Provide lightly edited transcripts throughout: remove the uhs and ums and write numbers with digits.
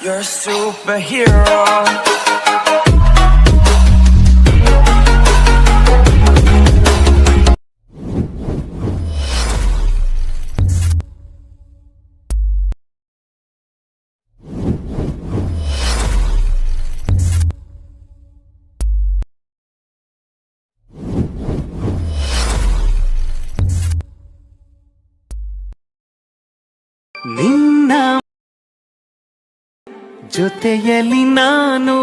You're a superhero. ನಿನ್ನ ಜೊತೆಯಲ್ಲಿ ನಾನು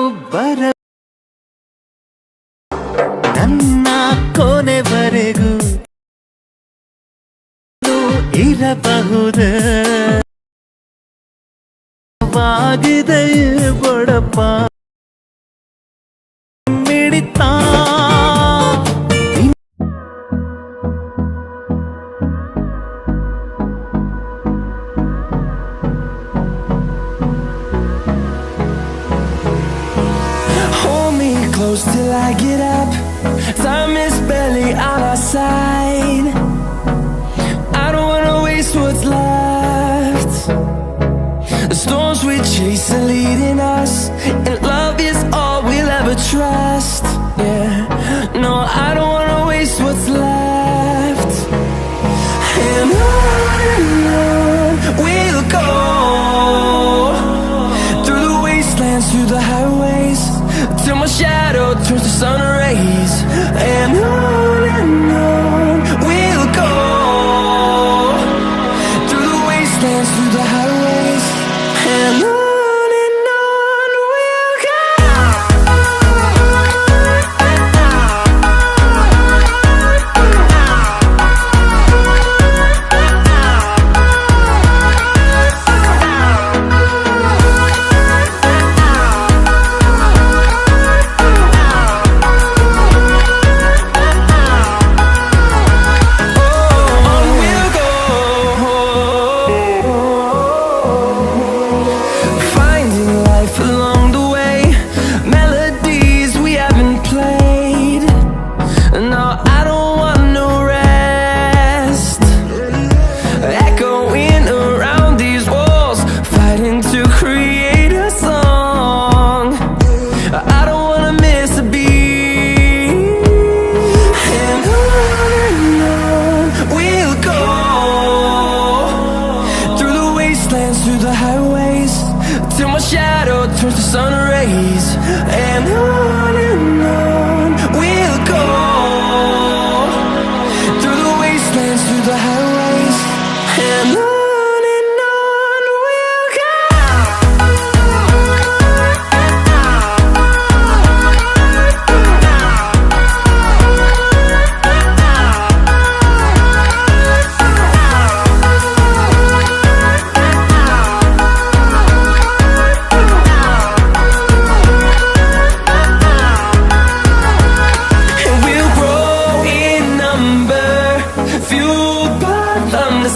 ನನ್ನ ಕೊನೆವರೆಗೂ ಇರಬಹುದು ವಾಗಿದೆ ಬಡಪ್ಪ ಮಿಡಿತಾ Close till I get up. Time is barely on our side. I don't wanna waste what's left. The storms we chase are leading us, and love is all we'll ever trust. Yeah, no, I don't wanna waste what's left. And on we'll go, through the wastelands, through the highways, till my shadow turns to sun rays. And on we'll go, through the wastelands, through the highways. And on we'll go. Through the highways, till my shadow turns to sun rays. And on we'll go, through the wastelands, through the highways. And on we'll go.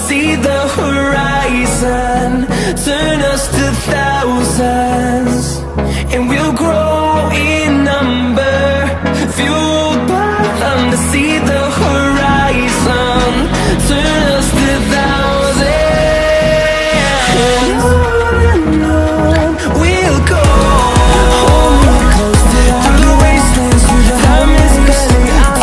See the horizon, turn us to thousands, and we'll grow in number, fueled by them to see the horizon.